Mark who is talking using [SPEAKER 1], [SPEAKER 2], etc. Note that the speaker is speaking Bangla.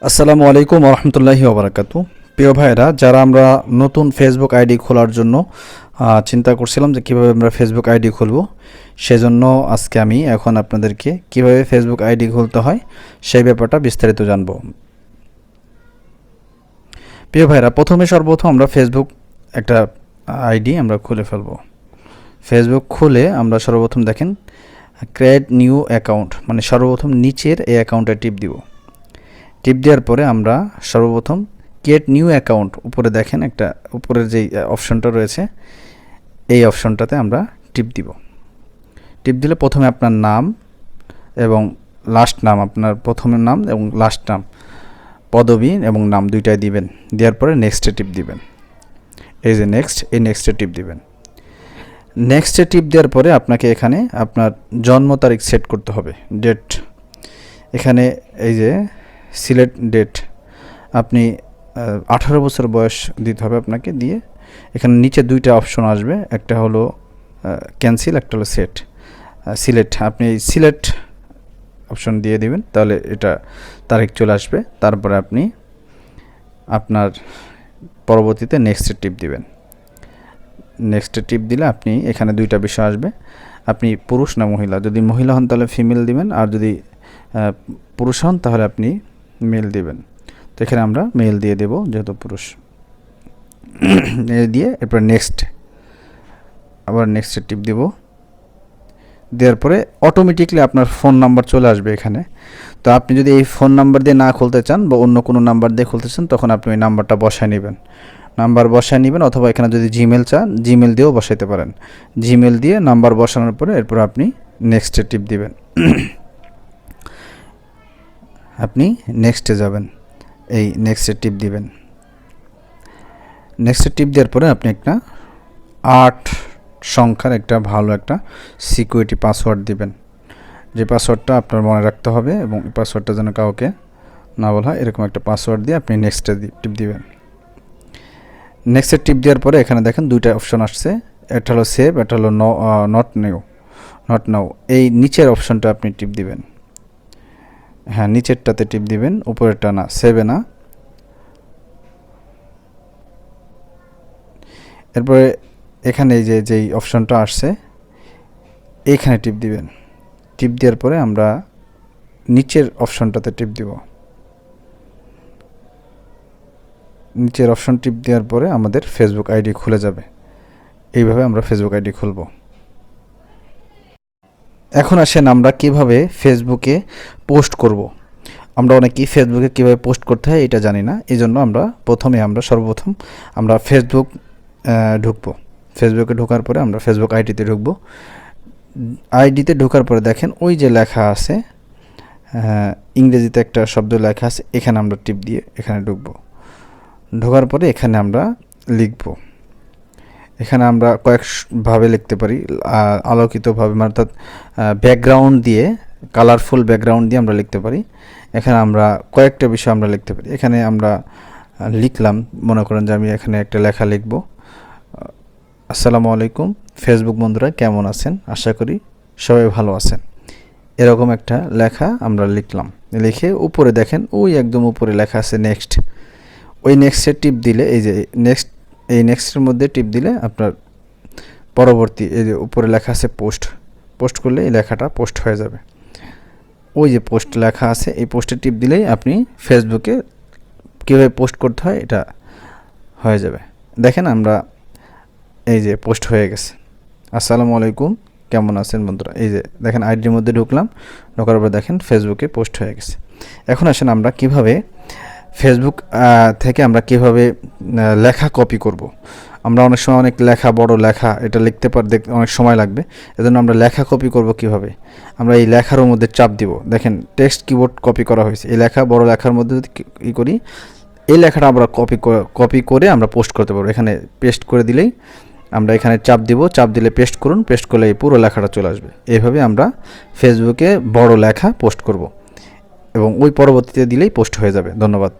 [SPEAKER 1] আসসালামু আলাইকুম রহমতুল্লাহি ওবরাকাতু। প্রিয় ভাইরা, যারা আমরা নতুন ফেসবুক আইডি খোলার জন্য চিন্তা করছিলাম যে কীভাবে আমরা ফেসবুক আইডি খুলব, সেজন্য আজকে আমি এখন আপনাদেরকে কিভাবে ফেসবুক আইডি খুলতে হয় সেই ব্যাপারটা বিস্তারিত জানব। প্রিয় ভাইরা, সর্বপ্রথম আমরা ফেসবুক একটা আইডি আমরা খুলে ফেলব। ফেসবুক খুলে আমরা সর্বপ্রথম দেখেন ক্রিয়েট নিউ অ্যাকাউন্ট, মানে সর্বপ্রথম নিচের এই অ্যাকাউন্টে টিপ দিব। টিপ দেওয়ার পরে আমরা সর্বপ্রথম ক্রিয়েট নিউ অ্যাকাউন্ট উপরে দেখেন একটা উপরের যেই অপশনটা রয়েছে এই অপশনটাতে আমরা টিপ দিব। টিপ দিলে প্রথমে আপনার নাম এবং লাস্ট নাম, আপনার প্রথমের নাম এবং লাস্ট নাম, পদবি এবং নাম দুইটাই দিবেন। দেওয়ার পরে নেক্সটে টিপ দিবেন। এই যে নেক্সট, এই নেক্সটে টিপ দিবেন। নেক্সটে টিপ দেওয়ার পরে আপনাকে এখানে আপনার জন্ম তারিখ সেট করতে হবে, ডেট। এখানে এই যে সিলেক্ট ডেট, আপনি 18 বছর বয়স দিতে হবে আপনাকে। দিয়ে এখানে নিচে দুইটা অপশন আসবে, একটা হলো ক্যান্সেল, একটা হলো সিলেক্ট। আপনি সিলেক্ট অপশন দিয়ে দিবেন, তাহলে এটা তারিখ চলে আসবে। তারপরে আপনি আপনার পরবর্তীতে নেক্সটে টিপ দিবেন। নেক্সটে টিপ দিলে আপনি এখানে দুইটা বিষয় আসবে, আপনি পুরুষ না মহিলা। যদি মহিলা হন তাহলে ফিমেল দিবেন, আর যদি পুরুষ হন তাহলে আপনি মেল দিবেন। তো এখানে আমরা মেল দিয়ে দেব যেহেতু পুরুষ। দিয়ে এরপর নেক্সট, আবার নেক্সটে টিপ দেব। দেওয়ার পরে অটোমেটিকলি আপনার ফোন নাম্বার চলে আসবে এখানে। তো আপনি যদি এই ফোন নাম্বার দিয়ে না খুলতে চান বা অন্য কোনো নাম্বার দিয়ে খুলতে চান, তখন আপনি ওই নাম্বারটা বসায় নেবেন, অথবা এখানে যদি জিমেল চান জিমেল দিয়েও বসাইতে পারেন। জিমেল দিয়ে নাম্বার বসানোর পরে এরপর আপনি নেক্সটে টিপ দিবেন। আপনি নেক্সটে যাবেন, এই নেক্সটে টিপ দিবেন। নেক্সটে টিপ দেওয়ার পরে আপনি একটা 8 সংখ্যার একটা ভালো একটা সিকিউরিটি পাসওয়ার্ড দিবেন, যে পাসওয়ার্ডটা আপনার মনে রাখতে হবে এবং এই পাসওয়ার্ডটা যেন কাউকে না বলা হয়, এরকম একটা পাসওয়ার্ড দিয়ে আপনি নেক্সটে টিপ দিবেন। নেক্সটে টিপ দেওয়ার পরে এখানে দেখেন দুইটা অপশন আসছে, একটা হলো সেভ, একটা হলো নট নাও। এই নিচের অপশনটা আপনি টিপ দিবেন। হ্যাঁ, নিচেরটাতে টিপ দিবেন, উপরেরটা না, সেভে না। এরপরে এখানে এই যেই অপশনটা আসছে এইখানে টিপ দিবেন। টিপ দেওয়ার পরে আমরা নিচের অপশনটাতে টিপ দিব। নিচের অপশন টিপ দেওয়ার পরে আমাদের ফেসবুক আইডি খুলে যাবে। এইভাবে আমরা ফেসবুক আইডি খুলব। এখন আসেন আমরা কিভাবে ফেসবুকে পোস্ট করব। আমরা অনেকেই ফেসবুকে কীভাবে পোস্ট করতে হয় এটা জানি না, এই জন্য সর্বপ্রথম আমরা ফেসবুক ঢুকবো। ফেসবুকে ঢোকার পরে আমরা ফেসবুক আইডিতে ঢুকবো। আইডিতে ঢোকার পরে দেখেন ওই যে লেখা আছে, ইংরেজিতে একটা শব্দ লেখা আছে, এখানে আমরা টিপ দিয়ে এখানে ঢুকবো। ঢোকার পরে এখানে আমরা লিখব। এখানে আমরা কয়েকভাবে লিখতে পারি, আলোকিতভাবে, অর্থাৎ ব্যাকগ্রাউন্ড দিয়ে, কালারফুল ব্যাকগ্রাউন্ড দিয়ে আমরা লিখতে পারি। এখানে আমরা কয়েকটা বিষয় আমরা লিখতে পারি। এখানে আমরা লিখলাম, মনে করেন যে আমি এখানে একটা লেখা লিখব, আসসালামু আলাইকুম ফেসবুক বন্ধুরা, কেমন আছেন, আশা করি সবাই ভালো আছেন। এরকম একটা লেখা আমরা লিখলাম। লিখে উপরে দেখেন ওই একদম উপরে লেখা আছে নেক্সট। ওই নেক্সটে টিপ দিলে এই নেক্সটের মধ্যে টিপ দিলে আপনার পরবর্তী এই যে উপরে লেখা আছে পোস্ট করলে এই লেখাটা পোস্ট হয়ে যাবে। ওই যে পোস্ট লেখা আছে, এই পোস্টে টিপ দিলেই আপনি ফেসবুকে কীভাবে পোস্ট করতে হয় এটা হয়ে যাবে। দেখেন আমরা এই যে পোস্ট হয়ে গেছে, আসসালামু আলাইকুম কেমন আছেন বন্ধুরা। এই যে দেখেন আইডির মধ্যে ঢোকার পর দেখেন ফেসবুকে পোস্ট হয়ে গেছে। এখন আসেন আমরা কিভাবে ফেসবুক থেকে আমরা কিভাবে লেখা কপি করব। আমরা অনেক সময় অনেক লেখা, বড় লেখা, এটা লিখতে দেখতে অনেক সময় লাগবে। এজন্য আমরা লেখা কপি করব কিভাবে, আমরা এই লেখার মধ্যে চাপ দিব। দেখেন টেক্সট কিবোর্ড কপি করা হয়েছে, এই লেখা বড় লেখার মধ্যে যদি ই করি, এই লেখাটা আমরা কপি করে আমরা পোস্ট করতে পারবো। এখানে পেস্ট করে দিলেই আমরা এখানে চাপ দিব, চাপ দিলে পেস্ট করুন, পেস্ট করলে এই পুরো লেখাটা চলে আসবে। এইভাবে আমরা ফেসবুকে বড় লেখা পোস্ট করব এবং ওই পরবর্তীতে দিলেই পোস্ট হয়ে যাবে। ধন্যবাদ।